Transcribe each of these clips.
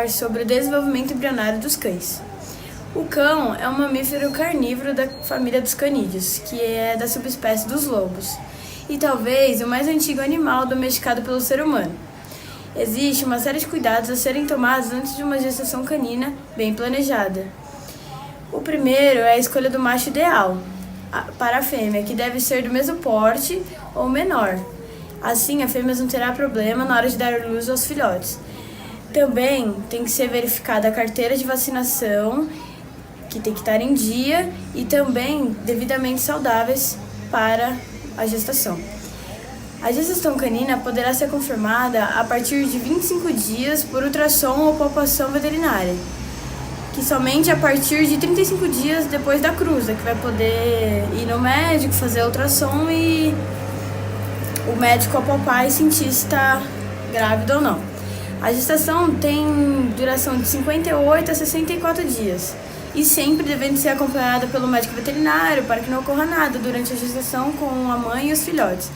falar sobre o desenvolvimento embrionário dos cães. O cão é um mamífero carnívoro da família dos canídeos, que é da subespécie dos lobos, e talvez o mais antigo animal domesticado pelo ser humano. Existe uma série de cuidados a serem tomados antes de uma gestação canina bem planejada. O primeiro é a escolha do macho ideal para a fêmea, que deve ser do mesmo porte ou menor. Assim, a fêmea não terá problema na hora de dar luz aos filhotes. Também tem que ser verificada a carteira de vacinação, que tem que estar em dia, e também devidamente saudáveis para a gestação. A gestação canina poderá ser confirmada a partir de 25 dias por ultrassom ou palpação veterinária, que somente a partir de 35 dias depois da cruza, que vai poder ir no médico, fazer ultrassom e o médico apalpar e sentir se está grávida ou não. A gestação tem duração de 58 a 64 dias e sempre devendo ser acompanhada pelo médico veterinário para que não ocorra nada durante a gestação com a mãe e os filhotes.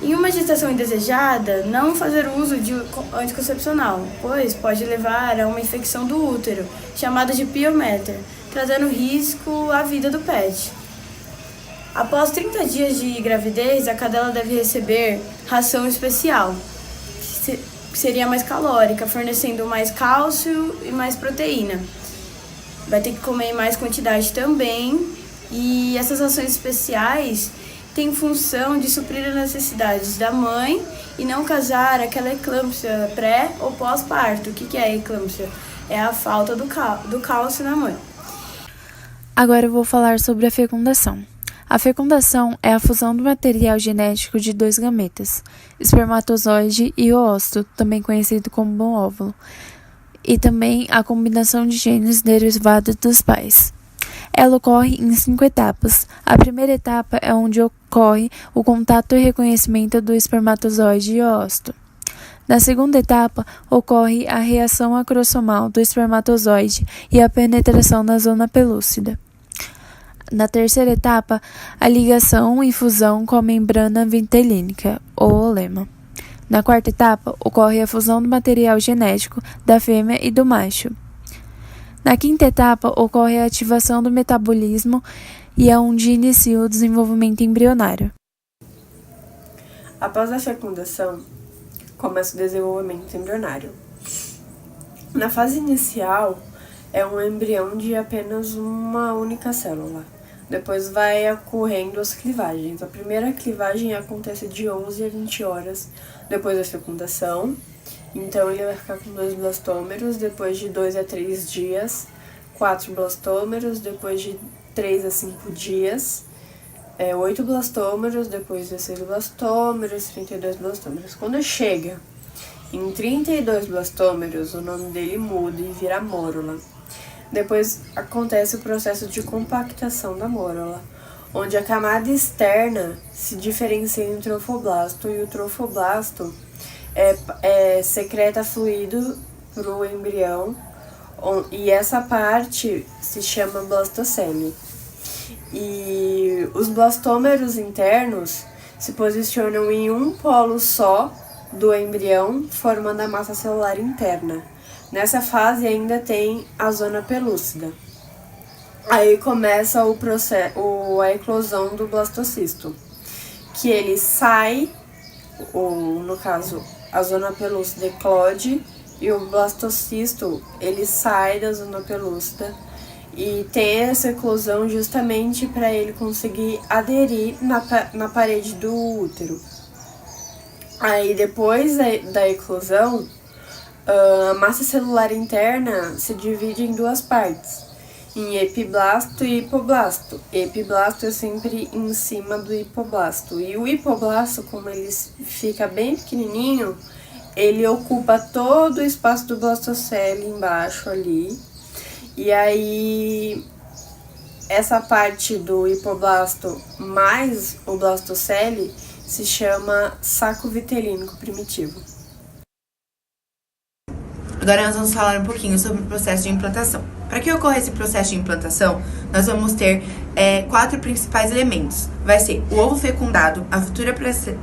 Em uma gestação indesejada, não fazer uso de anticoncepcional, pois pode levar a uma infecção do útero, chamada de piometer, trazendo risco à vida do pet. Após 30 dias de gravidez, a cadela deve receber ração especial, que seria mais calórica, fornecendo mais cálcio e mais proteína. Vai ter que comer em mais quantidade também, e essas rações especiais têm função de suprir as necessidades da mãe e não causar aquela eclâmpsia pré ou pós-parto. O que é a eclâmpsia? É a falta do cálcio na mãe. Agora eu vou falar sobre a fecundação. A fecundação é a fusão do material genético de dois gametas, espermatozoide e oosto, também conhecido como óvulo, e também a combinação de genes derivados dos pais. Ela ocorre em 5 etapas. A primeira etapa é onde ocorre o contato e reconhecimento do espermatozoide e oosto. Na segunda etapa, ocorre a reação acrossomal do espermatozoide e a penetração na zona pelúcida. Na terceira etapa, a ligação e fusão com a membrana vitelínica, ou olema. Na quarta etapa, ocorre a fusão do material genético da fêmea e do macho. Na quinta etapa, ocorre a ativação do metabolismo e é onde inicia o desenvolvimento embrionário. Após a fecundação, começa o desenvolvimento embrionário. Na fase inicial, é um embrião de apenas uma única célula. Depois vai ocorrendo as clivagens. A primeira clivagem acontece de 11 a 20 horas depois da fecundação. Então, ele vai ficar com 2 blastômeros depois de 2 a 3 dias, 4 blastômeros depois de 3 a 5 dias, 8 blastômeros depois de 16 blastômeros, 32 blastômeros. Quando chega em 32 blastômeros, o nome dele muda e vira mórula. Depois acontece o processo de compactação da mórula, onde a camada externa se diferencia em trofoblasto e o trofoblasto secreta fluido para o embrião e essa parte se chama blastocele. E os blastômeros internos se posicionam em um polo só do embrião, formando a massa celular interna. Nessa fase ainda tem a zona pelúcida. Aí começa a eclosão do blastocisto, que ele sai, ou no caso, a zona pelúcida eclode e o blastocisto ele sai da zona pelúcida e tem essa eclosão justamente para ele conseguir aderir na parede do útero. Aí depois da eclosão, a massa celular interna se divide em 2 partes, em epiblasto e hipoblasto. Epiblasto é sempre em cima do hipoblasto. E o hipoblasto, como ele fica bem pequenininho, ele ocupa todo o espaço do blastocele embaixo ali. E aí, essa parte do hipoblasto mais o blastocele se chama saco vitelínico primitivo. Agora nós vamos falar um pouquinho sobre o processo de implantação. Para que ocorra esse processo de implantação, nós vamos ter 4 principais elementos. Vai ser o ovo fecundado, a futura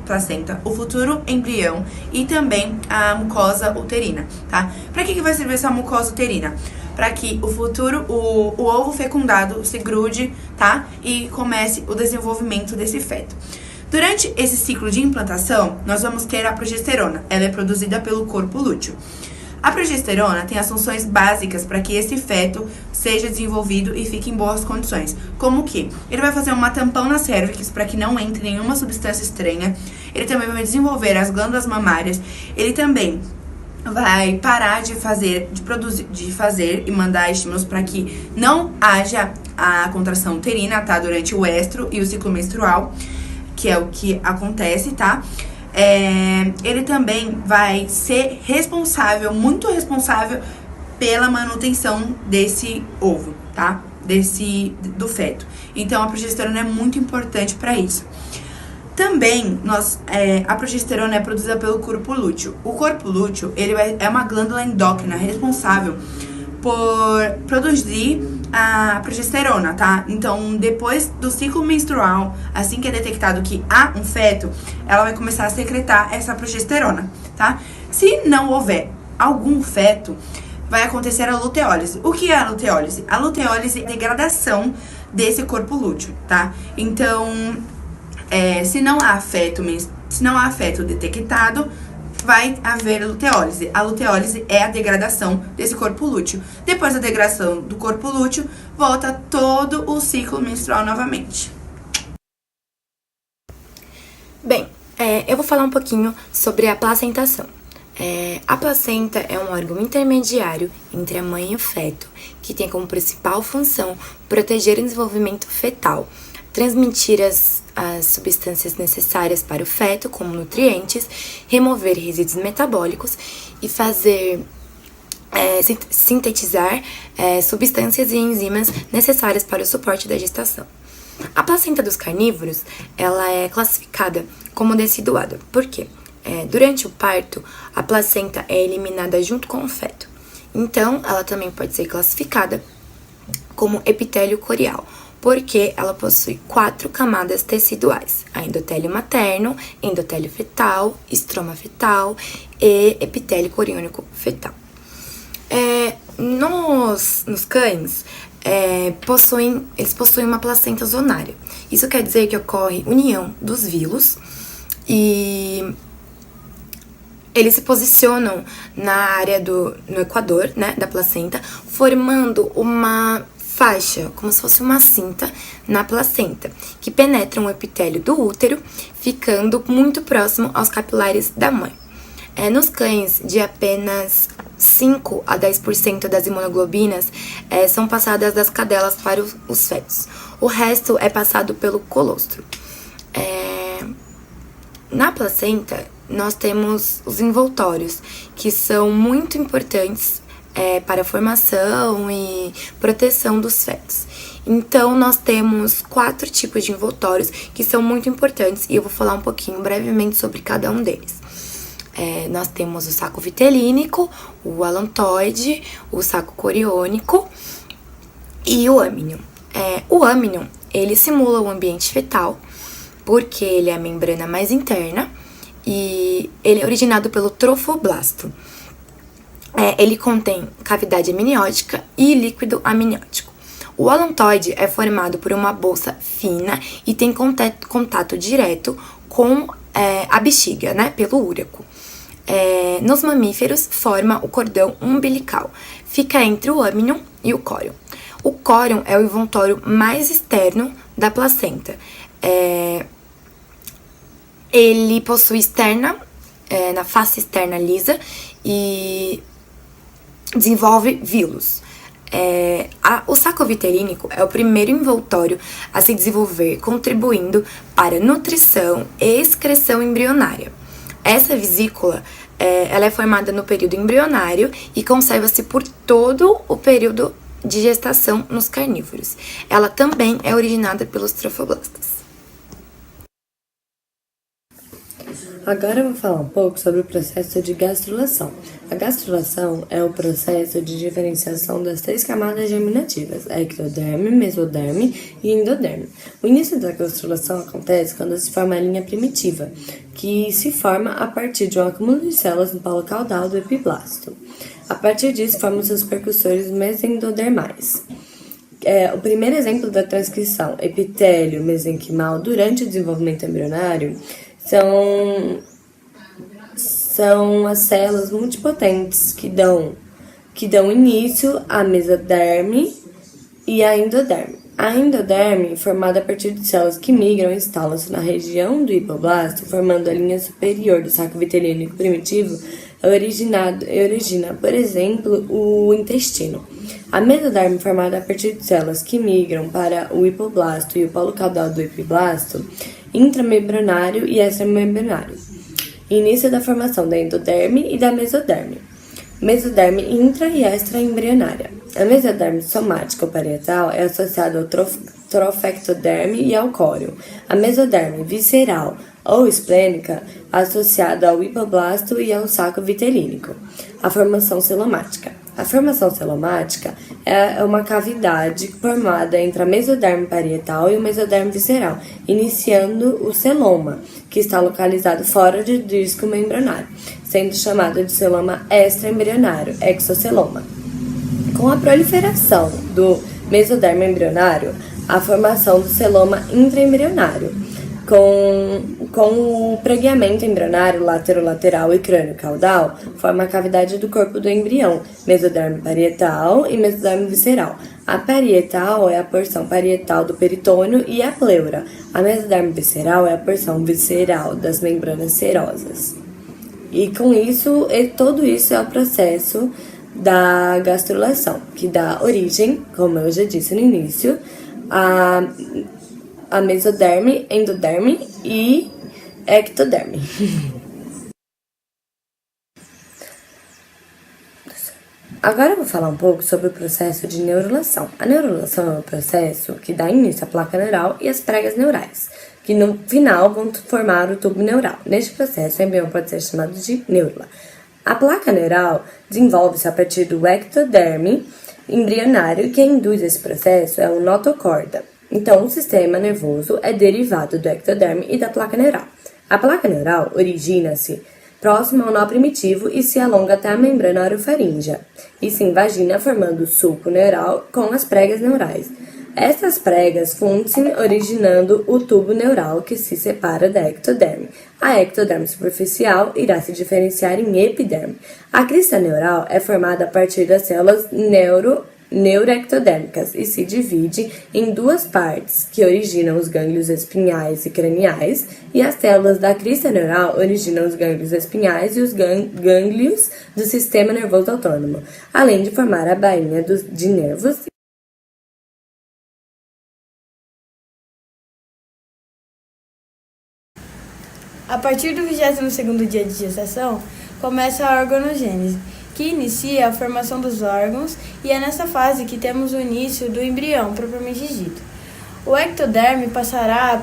placenta, o futuro embrião e também a mucosa uterina, tá? Para que vai servir essa mucosa uterina? Para que o ovo fecundado se grude, tá? E comece o desenvolvimento desse feto. Durante esse ciclo de implantação, nós vamos ter a progesterona. Ela é produzida pelo corpo lúteo. A progesterona tem as funções básicas para que esse feto seja desenvolvido e fique em boas condições. Como que? Ele vai fazer uma tampão nas cérvixes para que não entre nenhuma substância estranha. Ele também vai desenvolver as glândulas mamárias. Ele também vai parar de fazer e mandar estímulos para que não haja a contração uterina, tá? Durante o estro e o ciclo menstrual, que é o que acontece, tá? Ele também vai ser muito responsável pela manutenção desse ovo, tá? Do feto. Então, a progesterona é muito importante para isso. Também, a progesterona é produzida pelo corpo lúteo. O corpo lúteo, é uma glândula endócrina responsável por produzir a progesterona, tá? Então, depois do ciclo menstrual, assim que é detectado que há um feto, ela vai começar a secretar essa progesterona, tá? Se não houver algum feto, vai acontecer a luteólise. O que é a luteólise? A luteólise é a degradação desse corpo lúteo, tá? Então, se não há feto detectado, vai haver luteólise. A luteólise é a degradação desse corpo lúteo. Depois da degradação do corpo lúteo, volta todo o ciclo menstrual novamente. Bem, eu vou falar um pouquinho sobre a placentação. A placenta é um órgão intermediário entre a mãe e o feto, que tem como principal função proteger o desenvolvimento fetal, transmitir as substâncias necessárias para o feto, como nutrientes, remover resíduos metabólicos e fazer sintetizar substâncias e enzimas necessárias para o suporte da gestação. A placenta dos carnívoros, ela é classificada como deciduada. Por quê? Durante o parto, a placenta é eliminada junto com o feto. Então, ela também pode ser classificada como epitélio corial, porque ela possui 4 camadas teciduais: a endotélio materno, endotélio fetal, estroma fetal e epitélio coriônico fetal. Nos cães, eles possuem uma placenta zonária. Isso quer dizer que ocorre união dos vilos e eles se posicionam na área no equador, né, da placenta, formando uma faixa, como se fosse uma cinta na placenta, que penetra o epitélio do útero, ficando muito próximo aos capilares da mãe. Nos cães, de apenas 5 a 10% das imunoglobinas são passadas das cadelas para os fetos. O resto é passado pelo colostro. Na placenta, nós temos os envoltórios, que são muito importantes para a formação e proteção dos fetos. Então, nós temos 4 tipos de envoltórios que são muito importantes e eu vou falar um pouquinho brevemente sobre cada um deles. Nós temos o saco vitelínico, o alantoide, o saco coriônico e o âmnion. O âmnion, ele simula o ambiente fetal, porque ele é a membrana mais interna e ele é originado pelo trofoblasto. Ele contém cavidade amniótica e líquido amniótico. O alantoide é formado por uma bolsa fina e tem contato direto com a bexiga, né, pelo úreco. Nos mamíferos, forma o cordão umbilical. Fica entre o âmnion e o córion. O córion é o envoltório mais externo da placenta. Ele possui na face externa lisa e desenvolve vilos. O saco vitelínico é o primeiro envoltório a se desenvolver, contribuindo para a nutrição e excreção embrionária. Essa vesícula ela é formada no período embrionário e conserva-se por todo o período de gestação nos carnívoros. Ela também é originada pelos trofoblastas. Agora eu vou falar um pouco sobre o processo de gastrulação. A gastrulação é o processo de diferenciação das 3 camadas germinativas, ectoderme, mesoderme e endoderme. O início da gastrulação acontece quando se forma a linha primitiva, que se forma a partir de um acúmulo de células no polo caudal do epiblasto. A partir disso, formam-se os percussores mesendodermais. O primeiro exemplo da transcrição epitélio mesenquimal durante o desenvolvimento embrionário são as células multipotentes que dão início à mesoderme e à endoderme. A endoderme, formada a partir de células que migram e instalam-se na região do hipoblasto, formando a linha superior do saco vitelínico primitivo, origina, por exemplo, o intestino. A mesoderme, formada a partir de células que migram para o hipoblasto e o polo caudal do epiblasto, intramembranário e extramembranário. Início da formação da endoderme e da mesoderme. Mesoderme intra e extraembrionária. A mesoderme somática ou parietal é associada ao trofectoderme e ao córeo. A mesoderme visceral ou esplênica associada ao hipoblasto e ao saco vitelínico. A formação celomática. A formação celomática é uma cavidade formada entre a mesoderme parietal e o mesoderme visceral, iniciando o celoma, que está localizado fora do disco membranário, sendo chamado de celoma extraembrionário, exoceloma. Com a proliferação do mesoderme embrionário, a formação do celoma intraembrionário. Com o pregueamento embrionário lateral e crânio-caudal, forma a cavidade do corpo do embrião, mesoderme parietal e mesoderme visceral. A parietal é a porção parietal do peritônio e a pleura. A mesoderme visceral é a porção visceral das membranas serosas. E com isso, todo isso é o processo da gastrulação, que dá origem, como eu já disse no início, a mesoderme, endoderme e ectoderme. Agora eu vou falar um pouco sobre o processo de neurulação. A neurulação é o processo que dá início à placa neural e às pregas neurais, que no final vão formar o tubo neural. Neste processo, o embrião pode ser chamado de neurula. A placa neural desenvolve-se a partir do ectoderme embrionário e quem induz esse processo é o notocorda. Então, o sistema nervoso é derivado do ectoderme e da placa neural. A placa neural origina-se próximo ao nó primitivo e se alonga até a membrana orofaríngea e se invagina formando o sulco neural com as pregas neurais. Essas pregas fundem-se originando o tubo neural que se separa da ectoderme. A ectoderme superficial irá se diferenciar em epiderme. A crista neural é formada a partir das células neuroectodérmicas e se divide em 2 partes, que originam os gânglios espinhais e craniais, e as células da crista neural originam os gânglios espinhais e os gânglios do sistema nervoso autônomo, além de formar a bainha de nervos. A partir do 22º dia de gestação, começa a organogênese, que inicia a formação dos órgãos e é nessa fase que temos o início do embrião, propriamente dito. O ectoderme passará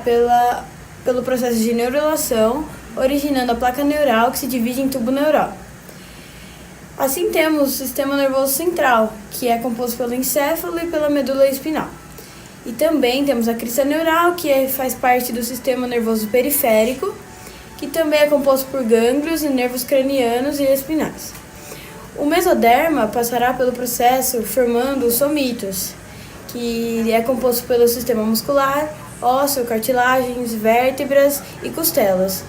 pelo processo de neurulação, originando a placa neural que se divide em tubo neural. Assim temos o sistema nervoso central, que é composto pelo encéfalo e pela medula espinal. E também temos a crista neural, que faz parte do sistema nervoso periférico, que também é composto por gânglios e nervos cranianos e espinais. O mesoderma passará pelo processo formando os somitos, que é composto pelo sistema muscular, ósseo, cartilagens, vértebras e costelas.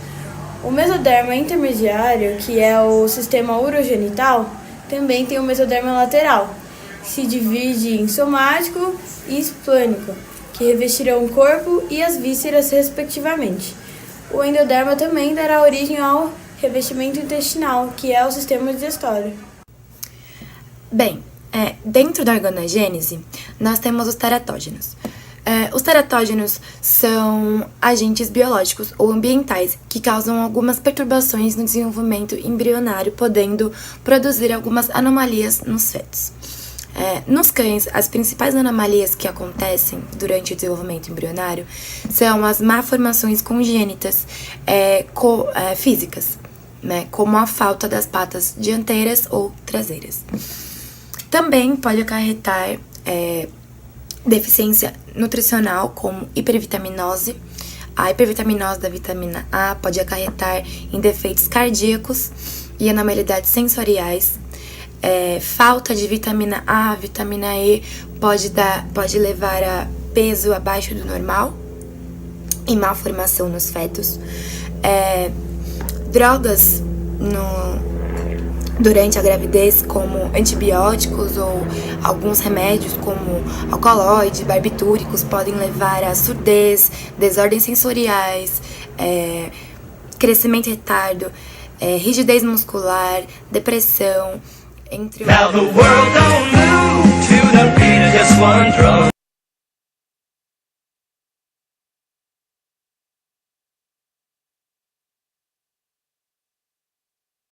O mesoderma intermediário, que é o sistema urogenital, também tem o mesoderma lateral, que se divide em somático e esplânico, que revestirão o corpo e as vísceras respectivamente. O endoderma também dará origem ao revestimento intestinal, que é o sistema digestório. Bem, dentro da organogênese, nós temos os teratógenos. Os teratógenos são agentes biológicos ou ambientais que causam algumas perturbações no desenvolvimento embrionário, podendo produzir algumas anomalias nos fetos. Nos cães, as principais anomalias que acontecem durante o desenvolvimento embrionário são as malformações congênitas físicas, né, como a falta das patas dianteiras ou traseiras. Também pode acarretar deficiência nutricional, como hipervitaminose. A hipervitaminose da vitamina A pode acarretar em defeitos cardíacos e anormalidades sensoriais. Falta de vitamina A, vitamina E pode levar a peso abaixo do normal e malformação nos fetos. Drogas durante a gravidez, como antibióticos ou alguns remédios como alcaloides, barbitúricos, podem levar a surdez, desordens sensoriais, crescimento retardo, rigidez muscular, depressão, entre outros.